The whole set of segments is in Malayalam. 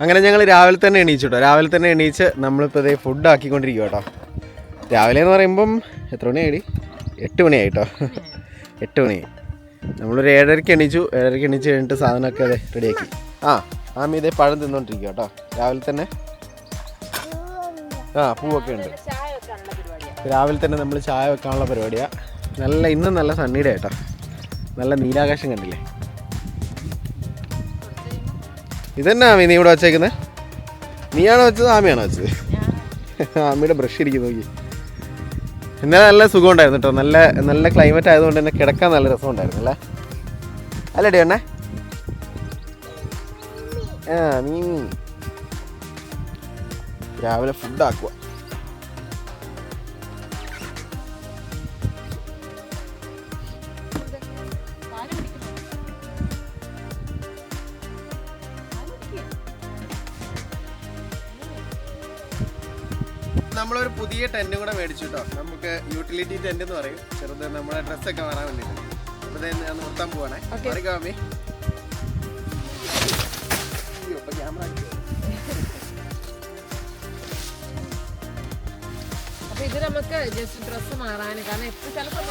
അങ്ങനെ ഞങ്ങൾ രാവിലെ തന്നെ എണീച്ചു കേട്ടോ. രാവിലെ തന്നെ എണീച്ച് നമ്മളിപ്പോൾ ഇതേ ഫുഡ് ആക്കിക്കൊണ്ടിരിക്കുക കേട്ടോ. രാവിലെ എന്ന് പറയുമ്പം എത്ര മണിയായി? 8 മണിയായി കേട്ടോ. 8 മണിയായി. നമ്മളൊരു 7:30 എണീച്ചു. 7:30 എണീച്ച് കഴിഞ്ഞിട്ട് സാധനമൊക്കെ അതെ റെഡിയാക്കി. ആമി ഇതേ പഴം തിന്നോണ്ടിരിക്കുക കേട്ടോ രാവിലെ തന്നെ. പൂവൊക്കെ ഉണ്ട്. രാവിലെ തന്നെ നമ്മൾ ചായ വെക്കാനുള്ള പരിപാടിയാണ്. ഇന്നും നല്ല സണ്ണിയുടെ കേട്ടോ. നല്ല നീലാകാശം കണ്ടില്ലേ? ഇതന്നെ ആമി നീ ഇവിടെ വെച്ചേക്കുന്നത്? നീയാണോ വെച്ചത് ആമിയാണോ വെച്ചത്? ആമിയുടെ ബ്രഷ് ഇരിക്കുന്നു നോക്കി. എന്നാൽ നല്ല സുഖം ഉണ്ടായിരുന്നു കേട്ടോ. നല്ല ക്ലൈമറ്റ് ആയതുകൊണ്ട് തന്നെ കിടക്കാൻ നല്ല രസം ഉണ്ടായിരുന്നു അല്ലേ? അല്ലേടി എണ്ണേ? നീ രാവിലെ ഫുഡ് ആക്കുക. നമ്മളൊരു പുതിയ ടെൻറ്റും കൂടെ മേടിച്ചു കേട്ടോ. നമുക്ക് യൂട്ടിലിറ്റി ടെൻറ്റ് എന്ന് പറയും. ചെറുത് നമ്മളെ ഡ്രസ്സൊക്കെ മാറാൻ വേണ്ടിയിട്ട്. അപ്പോൾ ഞാൻ നിർത്താൻ പോവാണേ. അറിയാമേ ക്യാമറ. അപ്പോൾ ഇത് നമുക്ക് ജസ്റ്റ് ഡ്രസ്സ് മാറാൻ, കാരണം ചിലപ്പോൾ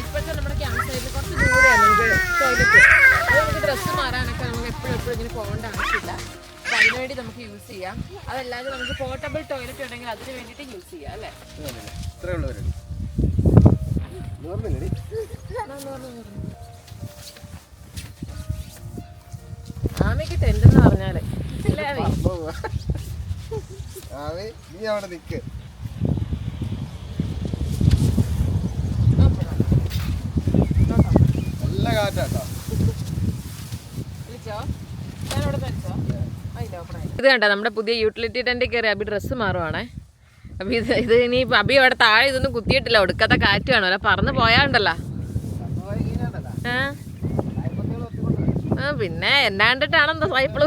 ഇപ്പോഴത്തെ നമ്മുടെ ക്യാമ്പ് സൈഡിൽ കുറച്ച് ദൂരെയാണ് നമുക്ക് ടോയ്ലറ്റ്. അപ്പോൾ നമുക്ക് ഡ്രസ്സ് മാറാനൊക്കെ നമുക്ക് എപ്പോഴും ഇങ്ങനെ പോകേണ്ട ആവശ്യമില്ല. അപ്പോൾ അതിനുവേണ്ടി നമുക്ക് യൂസ് ചെയ്യാം. അതല്ലാതെ നമുക്ക് പോർട്ടബിൾ ടോയ്ലറ്റ് ഉണ്ടെങ്കിൽ അതിന് വേണ്ടിയിട്ട് യൂസ് ചെയ്യാം അല്ലേ? ആമയ്ക്ക് ടെന്റ് എന്ന് പറഞ്ഞാല് നീ അവിടെ നിൽക്ക്. നല്ല കാറ്റാട്ടോ. ഇത് കണ്ടോ നമ്മുടെ പുതിയ യൂട്ടിലിറ്റി ടെന്റ് കയറി അബി ഡ്രസ്സ് മാറുവാണേ. അപ്പൊ ഇത് ഇനി അബി അവിടെ താഴെ ഇതൊന്നും കുത്തിയിട്ടില്ല. ഒടുക്കത്തെ കാറ്റ് കാണും അല്ല, പറന്ന് പോയാണ്ടല്ലോ. പിന്നെ എന്നെ കണ്ടിട്ടാണെന്തോ സൈപ്പിള്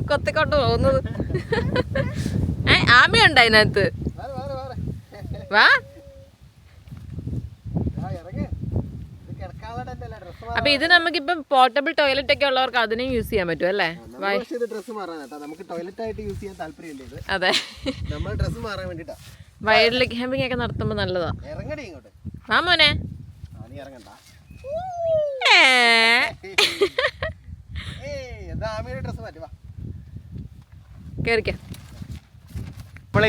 കൊത്തിക്കൊണ്ട് പോകുന്നത്. ആമയുണ്ട് അതിനകത്ത്. വാ. അപ്പൊ ഇത് നമുക്കിപ്പം പോർട്ടബിൾ ടോയ്ലറ്റ് ഒക്കെ ഉള്ളവർക്ക് അതിനും യൂസ് ചെയ്യാൻ പറ്റും അല്ലേ? അതെ, വൈൽഡ് ക്യാമ്പിംഗ് ഒക്കെ നടത്തുമ്പോ നല്ലതാ. ആ മോനെ കേറിക്ക.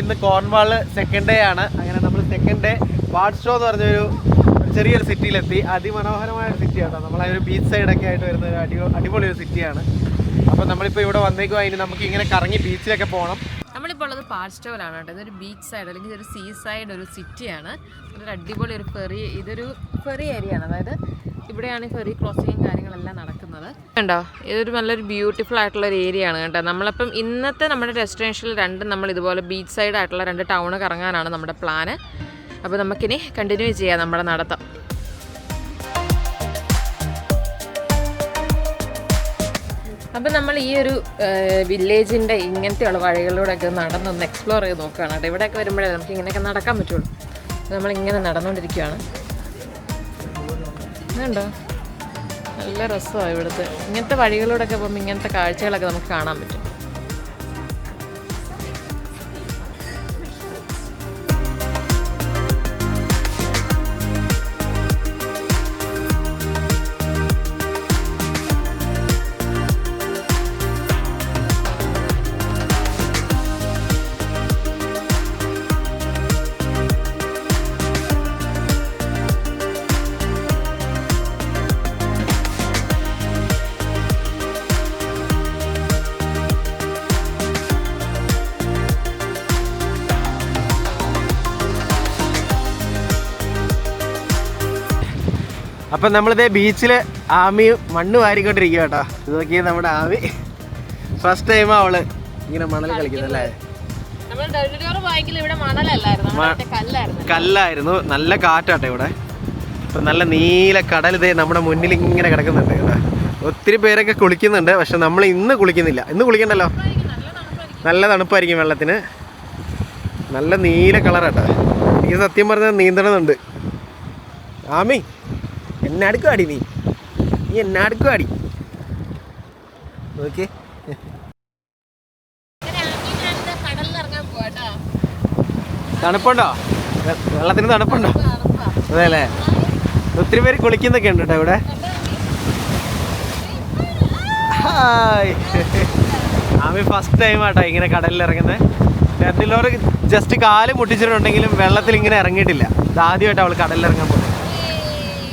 ഇന്ന് കോർൺവാൾ സെക്കൻഡ് ഡേ ആണ്. അങ്ങനെ നമ്മൾ സെക്കൻഡ് ഡേ വാട്ട്ഷോ എന്ന് പറഞ്ഞൊരു ചെറിയൊരു സിറ്റിയിലെത്തി. അതിമനോഹരമായ ഒരു സിറ്റിയാണ്. നമ്മളൊരു ബീച്ച് സൈഡൊക്കെ ആയിട്ട് വരുന്ന ഒരു അടിപൊളി ഒരു സിറ്റിയാണ്. അപ്പോൾ നമ്മളിപ്പോൾ ഇവിടെ വന്നേക്കും. അതിന് നമുക്ക് ഇങ്ങനെ കറങ്ങി ബീച്ചിലൊക്കെ പോകണം. നമ്മളിപ്പോൾ ഉള്ളത് പാർസ്റ്റോയിലാണ് കേട്ടോ. ഇതൊരു ബീച്ച് സൈഡ് അല്ലെങ്കിൽ ഒരു സീ സൈഡ് ഒരു സിറ്റിയാണ്. ഇതൊരു അടിപൊളി ഒരു ഫെറി, ഇതൊരു ഫെറി ഏരിയ ആണ്. അതായത് ഇവിടെയാണ് ഫെറി ക്രോസിങ്ങും കാര്യങ്ങളെല്ലാം നടക്കുന്നത്. കണ്ടോ, ഇതൊരു നല്ലൊരു ബ്യൂട്ടിഫുൾ ആയിട്ടുള്ള ഒരു ഏരിയ ആണ് കേട്ടോ. നമ്മളിപ്പം ഇന്നത്തെ നമ്മുടെ ഡെസ്റ്റിനേഷനിൽ നമ്മൾ ഇതുപോലെ ബീച്ച് സൈഡ് ആയിട്ടുള്ള 2 ടൗണ് കറങ്ങാനാണ് നമ്മുടെ പ്ലാന്. അപ്പോൾ നമുക്കിനി കണ്ടിന്യൂ ചെയ്യാം നമ്മുടെ നടത്തം. അപ്പം നമ്മൾ ഈ ഒരു വില്ലേജിൻ്റെ ഇങ്ങനത്തെയുള്ള വഴികളിലൂടെയൊക്കെ നടന്നൊന്ന് എക്സ്പ്ലോർ ചെയ്ത് നോക്കുകയാണ് കേട്ടോ. ഇവിടെയൊക്കെ വരുമ്പോഴേ നമുക്ക് ഇങ്ങനെയൊക്കെ നടക്കാൻ പറ്റുള്ളൂ. നമ്മളിങ്ങനെ നടന്നുകൊണ്ടിരിക്കുകയാണ്. അതുണ്ടോ, നല്ല രസമാണ് ഇവിടുത്തെ ഇങ്ങനത്തെ വഴികളിലൂടെയൊക്കെ പോകുമ്പോൾ ഇങ്ങനത്തെ കാഴ്ചകളൊക്കെ നമുക്ക് കാണാൻ പറ്റും. അപ്പം നമ്മളിതേ ബീച്ചിൽ ആമിയും മണ്ണ് വാരിക്കൊണ്ടിരിക്കുക കേട്ടോ. ഇത് നോക്കിയാൽ നമ്മുടെ ആമി ഫസ്റ്റ് ടൈം അവള് ഇങ്ങനെ മണൽ കളിക്കുന്നല്ലേ. കല്ലായിരുന്നു. നല്ല കാറ്റാട്ടെ ഇവിടെ. അപ്പം നല്ല നീല കടൽ ഇതേ നമ്മുടെ മുന്നിൽ ഇങ്ങനെ കിടക്കുന്നുണ്ട് കേട്ടോ. ഒത്തിരി പേരൊക്കെ കുളിക്കുന്നുണ്ട്. പക്ഷെ നമ്മൾ ഇന്ന് കുളിക്കുന്നില്ല. ഇന്ന് കുളിക്കണ്ടല്ലോ, നല്ല തണുപ്പായിരിക്കും വെള്ളത്തിന്. നല്ല നീല കളറാട്ടോ. എനിക്ക് സത്യം പറഞ്ഞാൽ നീന്തണമെന്നുണ്ട്. ആമി എന്നെ അടുക്കുവാടി, നീ എന്നെ അടുക്കുവാടി. ഓക്കെ. തണുപ്പുണ്ടോ? വെള്ളത്തിന് തണുപ്പുണ്ടോ? അതെ അല്ലേ? ഒത്തിരി പേര് കുളിക്കുന്നൊക്കെ ഉണ്ട് കേട്ടോ ഇവിടെ. ഹായ്, ആമി ഫസ്റ്റ് ടൈം ആട്ടോ ഇങ്ങനെ കടലിൽ ഇറങ്ങുന്നത്. രണ്ടിലോറ് ജസ്റ്റ് കാല് മുട്ടിച്ചിട്ടുണ്ടെങ്കിലും വെള്ളത്തിൽ ഇങ്ങനെ ഇറങ്ങിയിട്ടില്ല. ഇത് ആദ്യമായിട്ട് അവൾ കടലിൽ ഇറങ്ങാൻ പോകുന്നത്.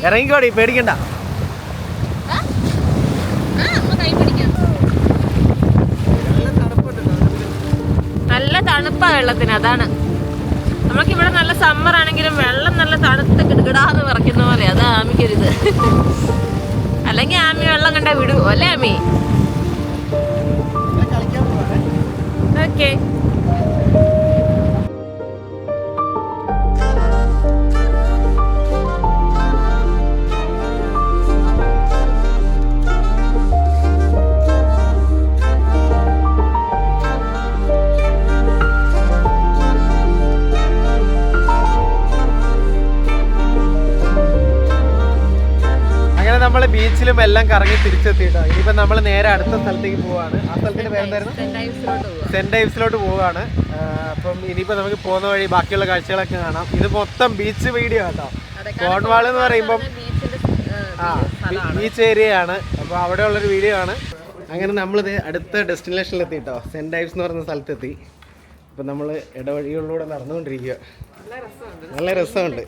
ഇറങ്ങിക്കോടി, പേടിക്കണ്ട. നല്ല തണുപ്പാ വെള്ളത്തിന്, അതാണ്. നമുക്കിവിടെ നല്ല സമ്മർ ആണെങ്കിലും വെള്ളം നല്ല തണുത്ത് കിടുകിടാന്ന് വിറയ്ക്കുന്ന പോലെ. അതാ ആമിക്കൊരിത്. അല്ലെങ്കിൽ ആമി വെള്ളം കണ്ടാ വിടുവോ അല്ലേ ആമി? ഓക്കെ. നമ്മൾ ബീച്ചിലും എല്ലാം കറങ്ങി തിരിച്ചെത്തിയിട്ടോ. ഇനിയിപ്പോൾ നമ്മൾ നേരെ അടുത്ത സ്ഥലത്തേക്ക് പോവാണ്. ആ സ്ഥലത്തിന്റെ പേരെന്തായിരുന്നു? സെന്റ് ഡൈവ്സിലോട്ട് പോവാണ്. അപ്പം ഇനിയിപ്പോൾ നമുക്ക് പോകുന്ന വഴി ബാക്കിയുള്ള കാഴ്ചകളൊക്കെ കാണാം. ഇത് മൊത്തം ബീച്ച് വീഡിയോ കേട്ടോ. കോൺവാൾ എന്ന് പറയുമ്പം ബീച്ച് ഏരിയയാണ്. അപ്പോൾ അവിടെ ഉള്ളൊരു വീഡിയോ ആണ്. അങ്ങനെ നമ്മളിത് അടുത്ത ഡെസ്റ്റിനേഷനിലെത്തി കേട്ടോ. സെന്റ് ഡൈവ്സ് എന്ന് പറയുന്ന സ്ഥലത്തെത്തി. അപ്പം നമ്മൾ ഇടവഴികളിലൂടെ നടന്നുകൊണ്ടിരിക്കുക. നല്ല രസമുണ്ട്.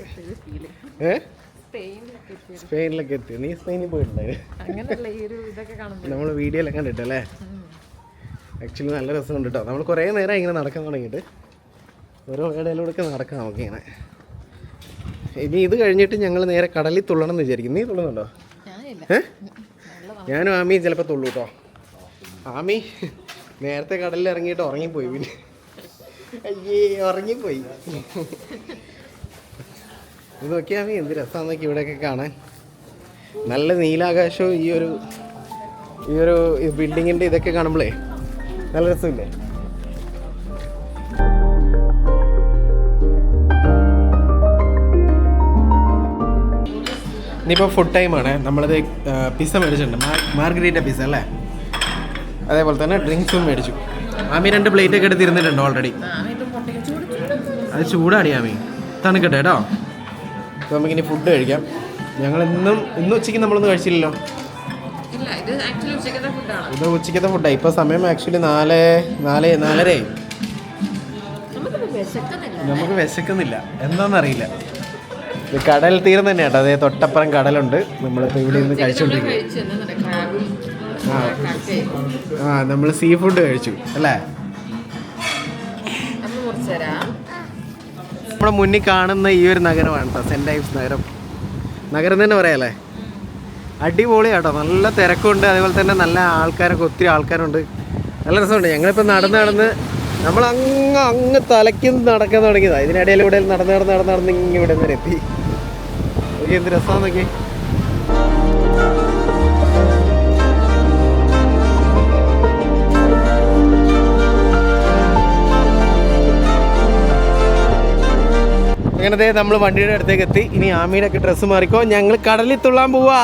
സ്പെയിനിലൊക്കെ എത്തി. നീ സ്പെയിനിൽ പോയിട്ടുണ്ടായിരുന്നു? നമ്മൾ വീഡിയോയിലൊക്കെ കണ്ടിട്ടല്ലേ? ആക്ച്വലി നല്ല രസമുണ്ട് കേട്ടോ. നമ്മൾ കുറേ നേരം ഇങ്ങനെ നടക്കാൻ തുടങ്ങിയിട്ട് ഓരോ ഇടയിലൂടെയൊക്കെ നടക്കാം നമുക്ക് ഇങ്ങനെ. ഇനി ഇത് കഴിഞ്ഞിട്ട് ഞങ്ങൾ നേരെ കടലിൽ തുള്ളണം എന്ന് വിചാരിക്കും. നീ തുള്ളുന്നുണ്ടോ? ഞാനും ആമിയും ചിലപ്പോൾ തുള്ളൂ കേട്ടോ. ആമി നേരത്തെ കടലിൽ ഇറങ്ങിയിട്ട് ഉറങ്ങിപ്പോയി. പിന്നെ അയ്യേ ഉറങ്ങിപ്പോയി. ഇത് നോക്കിയാൽ മതി, എന്ത് രസമാണെന്ന് നോക്കി ഇവിടെയൊക്കെ കാണാൻ. നല്ല നീലാകാശവും ഈ ഒരു ബിൽഡിങ്ങിൻ്റെ ഇതൊക്കെ കാണുമ്പോഴേ നല്ല രസമില്ലേ? ഇനിയിപ്പോൾ ഫുഡ് ടൈമാണ്. നമ്മളത് പിസ്സ മേടിച്ചിട്ടുണ്ട്, മാർഗരീറ്റ പിസ്സ അല്ലേ? അതേപോലെ തന്നെ ഡ്രിങ്ക്സും മേടിച്ചു. ആമി 2 പ്ലേറ്റൊക്കെ എടുത്തിരുന്നിട്ടുണ്ട് ഓൾറെഡി. അത് ചൂടാടി ആമി, തണുക്കട്ടെ കേട്ടോ. അപ്പോൾ നമുക്കിനി ഫുഡ് കഴിക്കാം. ഞങ്ങൾ ഇന്ന് ഉച്ചയ്ക്ക് നമ്മളൊന്നും കഴിച്ചില്ലല്ലോ. ഇത് ഉച്ചയ്ക്കത്തെ ഫുഡാണ്. ഇപ്പോൾ സമയം ആക്ച്വലി 4:30 ആയി. നമുക്ക് വിശക്കുന്നില്ല, എന്താണെന്നറിയില്ല. ഇത് കടൽ തീരം തന്നെ കേട്ടോ. അതേ തൊട്ടപ്പുറം കടലുണ്ട്. നമ്മളിപ്പോൾ ഇവിടെ നിന്ന് കഴിച്ചുകൊണ്ടിരിക്കുക. നമ്മൾ സീ ഫുഡ് കഴിച്ചു അല്ലേ? നമ്മുടെ മുന്നിൽ കാണുന്ന ഈ ഒരു നഗരമാണ് കേട്ടോ സെന്റ് ഡൈവ്സ് നഗരം തന്നെ പറയാല്ലേ. അടിപൊളി കേട്ടോ. നല്ല തിരക്കുണ്ട്. അതേപോലെ തന്നെ നല്ല ആൾക്കാരൊക്കെ, ഒത്തിരി ആൾക്കാരുണ്ട്. നല്ല രസമുണ്ട്. ഞങ്ങളിപ്പോൾ നടന്ന് നമ്മൾ അങ്ങ് തലയ്ക്ക് നടക്കാൻ തുടങ്ങിയതാണ്. ഇതിനിടയിൽ ഇവിടെ നടന്ന് ഇവിടെ നിന്ന് എത്തി. എന്ത് രസമാണെന്ന് നോക്കി. അങ്ങനത്തെ നമ്മൾ വണ്ടിയുടെ അടുത്തേക്ക് എത്തി. ഇനി ആമീടെ ഒക്കെ ഡ്രസ്സ് മാറിക്കോ. ഞങ്ങൾ കടലിൽ തുള്ളാൻ പോവാ.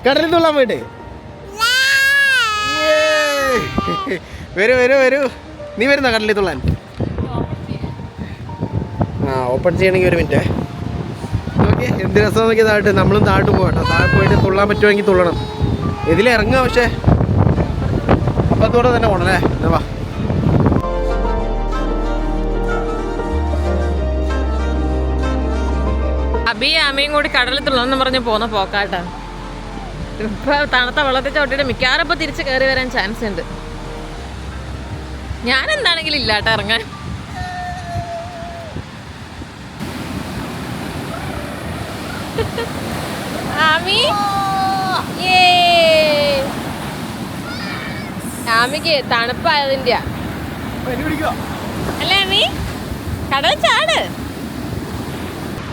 കടലിൽ തുള്ളാൻ പോയിട്ട് വരൂ. നീ വരുന്ന കടലിൽ തുള്ളാൻ? ഓപ്പൺ ചെയ്യണമെങ്കിൽ 1 മിനിറ്റ്. ഓക്കെ, എന്ത് രസം നോക്കി. താഴോട്ട് നമ്മളും താഴോട്ട് പോകട്ടോ. താഴെ പോയിട്ട് തുള്ളാൻ പറ്റുമെങ്കിൽ തുള്ളണം. ഇതിലിറങ്ങുക, പക്ഷേ അപ്പത്തോടെ തന്നെ പോകണം അല്ലേ? വാ. അബി ആമയും കൂടി കടലിൽ തുള്ളണമെന്ന് പറഞ്ഞ് പോകുന്ന പോക്കാട്ടാ. ഇപ്പൊ തണുത്ത വെള്ളത്തിൽ ചവിട്ടിയിട്ട് മിക്കവാറും ഇപ്പൊ തിരിച്ച് കയറി വരാൻ ചാൻസ് ഉണ്ട്. ഞാൻ എന്താണെങ്കിലും ഇല്ലാട്ടോ ഇറങ്ങാൻ. ആമി ആമിക്ക് തണുപ്പായതിന്റെ അല്ലേ ആമി? കടൽ ചാട്.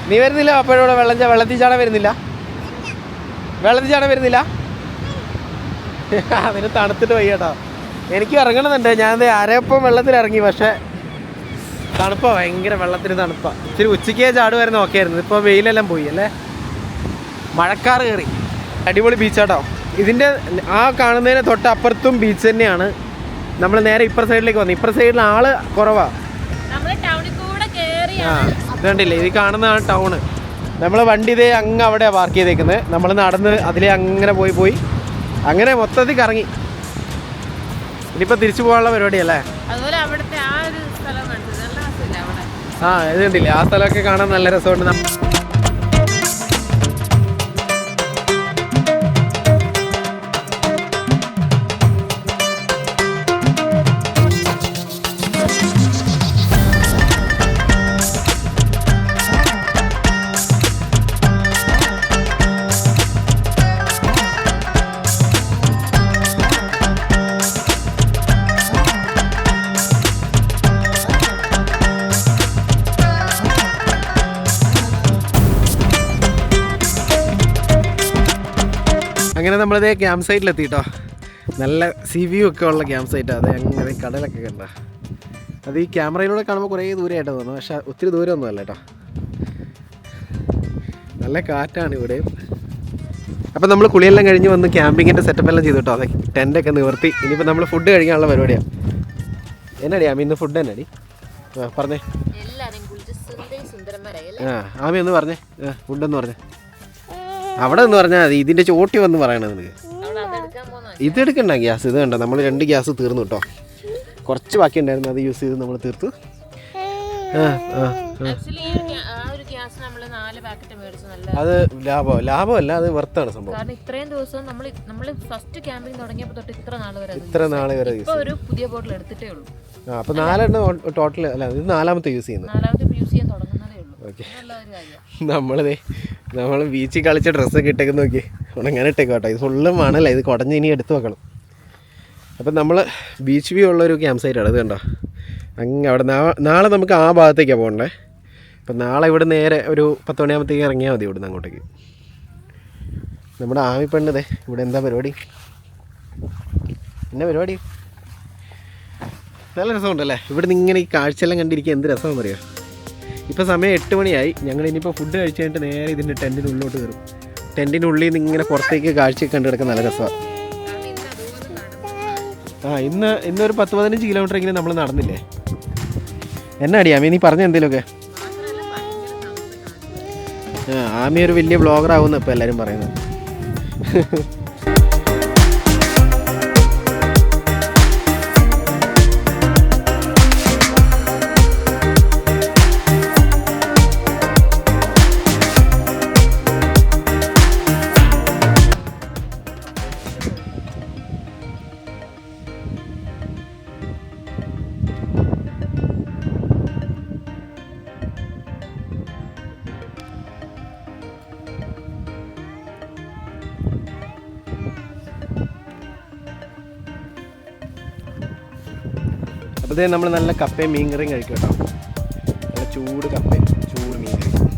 നീ വരുന്നില്ല? അപ്പോഴൂടെ വെള്ളത്തിൽ ചാടാൻ വരുന്നില്ല? അതിന് തണുത്തിട്ട് പോയി കേട്ടോ. എനിക്ക് ഇറങ്ങണമെന്നുണ്ട്. ഞാൻ അരയപ്പം വെള്ളത്തിൽ ഇറങ്ങി, പക്ഷേ തണുപ്പാ, ഭയങ്കര വെള്ളത്തിന് തണുപ്പാ. ഇച്ചിരി ഉച്ചയ്ക്കേ ചാടുമായിരുന്നു, ഓക്കെ ആയിരുന്നു. ഇപ്പോൾ വെയിലെല്ലാം പോയി അല്ലേ? മഴക്കാറ് കയറി. അടിപൊളി ബീച്ചാട്ടോ. ഇതിൻ്റെ ആ കാണുന്നതിന് തൊട്ടപ്പുറത്തും ബീച്ച് തന്നെയാണ്. നമ്മൾ നേരെ ഇപ്പുറ സൈഡിലേക്ക് വന്നു. ഇപ്പുറ സൈഡിൽ ആള് കുറവാ. ഇത് കണ്ടില്ലേ, ഇത് കാണുന്നതാണ് ടൗണ്. നമ്മൾ വണ്ടി ഇതേ അങ്ങ് അവിടെ പാർക്ക് ചെയ്തേക്കുന്നത്. നമ്മൾ നടന്ന് അതിലേ അങ്ങനെ പോയി അങ്ങനെ മൊത്തത്തിൽ കറങ്ങി. ഇനിയിപ്പോൾ തിരിച്ചു പോകാനുള്ള പരിപാടിയല്ലേ. ആ ഇത് കണ്ടില്ലേ, ആ സ്ഥലമൊക്കെ കാണാൻ നല്ല രസമുണ്ട്. അങ്ങനെ നമ്മളിതേ ക്യാമ്പ് സൈറ്റിലെത്തിട്ടോ. നല്ല സി വ്യൂ ഒക്കെ ഉള്ള ക്യാമ്പ് സൈറ്റാണ്. അത് അങ്ങനെ കടലൊക്കെ കണ്ട. അത് ഈ ക്യാമറയിലൂടെ കാണുമ്പോൾ കുറേ ദൂരമായിട്ട് തോന്നുന്നു, പക്ഷേ ഒത്തിരി ദൂരമൊന്നും അല്ല കേട്ടോ. നല്ല കാറ്റാണ് ഇവിടെയും. അപ്പം നമ്മൾ കുളിയെല്ലാം കഴിഞ്ഞ് വന്ന് ക്യാമ്പിങ്ങിൻ്റെ സെറ്റപ്പ് എല്ലാം ചെയ്തു കേട്ടോ. അതെ, ടെൻ്റൊക്കെ നിവർത്തി. ഇനിയിപ്പോൾ നമ്മൾ ഫുഡ് കഴിക്കാനുള്ള പരിപാടിയാണ്. എന്നാടി ആമി ഇന്ന് ഫുഡ് എന്നാടി? ആ പറഞ്ഞേ. ആമി ഒന്ന് പറഞ്ഞേ, ഫുഡെന്ന് പറഞ്ഞേ. അവിടെ എന്ന് പറഞ്ഞാൽ മതി, ഇതിൻ്റെ ചോട്ടി വന്ന് പറയണത് നിനക്ക്. ഇതെടുക്കണ്ട ഗ്യാസ്. ഇത് കണ്ട, നമ്മൾ 2 ഗ്യാസ് തീർന്നു കേട്ടോ. കുറച്ച് ബാക്കി ഉണ്ടായിരുന്നു, അത് യൂസ് ചെയ്ത് നമ്മൾ തീർത്തു. അത് ലാഭമല്ല, അത് വർത്താണ് സംഭവം. കാരണം ഇത്രയും ദിവസം നമ്മൾ ഫസ്റ്റ് ക്യാമ്പിംഗ് തുടങ്ങിയപ്പോൾ തൊട്ട് ഇത്ര നാൾ വരെ ഒരു പുതിയ ബോട്ടിൽ എടുത്തിട്ടേ ഉള്ളൂ. അപ്പോൾ 4 ടോട്ടൽ. അല്ല, ഇത് 4ാമത്തെ യൂസ് ചെയ്യുന്നത്. 4ാമത്തെ യൂസ് ചെയ്യാൻ തുടങ്ങുന്നതേ ഉള്ളൂ. ഓക്കെ, നമ്മൾ ബീച്ചിൽ കളിച്ച ഡ്രസ്സൊക്കെ ഇട്ടേക്ക് നോക്കി ഉണങ്ങനെ ഇട്ടേക്ക് കേട്ടോ. ഇത് ഫുള്ള് മണല്ല, ഇത് കുടഞ്ഞ് ഇനി എടുത്ത് വെക്കണം. അപ്പം നമ്മൾ ബീച്ച് വ്യൂ ഉള്ളൊരു ക്യാമ്പ് സൈറ്റാണ്. അത് കണ്ടോ, അങ്ങ് അവിടെ. നാളെ നമുക്ക് ആ ഭാഗത്തേക്കാണ് പോകണ്ടേ. അപ്പം നാളെ ഇവിടെ നേരെ ഒരു 10 മണിയാകുമ്പോഴത്തേക്ക് ഇറങ്ങിയാൽ മതി ഇവിടുന്ന് അങ്ങോട്ടേക്ക്. നമ്മുടെ ആമി പെണ്ണതേ ഇവിടെ എന്താ പരിപാടി? എന്നാ പരിപാടി? നല്ല രസമുണ്ടല്ലേ ഇവിടെ നിന്ന് ഇങ്ങനെ ഈ കാഴ്ചയെല്ലാം കണ്ടിരിക്കുക. എന്ത് രസമാണെന്നറിയോ. ഇപ്പോൾ സമയം 8 മണിയായി. ഞങ്ങൾ ഇനിയിപ്പോൾ ഫുഡ് കഴിച്ച് കഴിഞ്ഞിട്ട് നേരെ ഇതിൻ്റെ ടെൻറ്റിനുള്ളിലോട്ട് കയറും. ടെൻറ്റിനുള്ളിൽ നിന്ന് ഇങ്ങനെ പുറത്തേക്ക് കാഴ്ചയൊക്കെ കണ്ടു കിടക്കാൻ നല്ല രസമാണ്. ഇന്നൊരു 10-15 കിലോമീറ്റർ എങ്കിലും നമ്മൾ നടന്നില്ലേ. എന്നാടി ആമി നീ പറഞ്ഞ എന്തെങ്കിലുമൊക്കെ? ആമി ഒരു വലിയ വ്ളോഗർ ആവുമെന്ന് ഇപ്പോൾ എല്ലാവരും പറയുന്നത്. അപ്പോൾ നമ്മൾ നല്ല കപ്പയും മീൻ കറിയും കഴിക്കും കേട്ടോ. നല്ല ചൂട് കപ്പയും ചൂട് മീൻ കറിയും.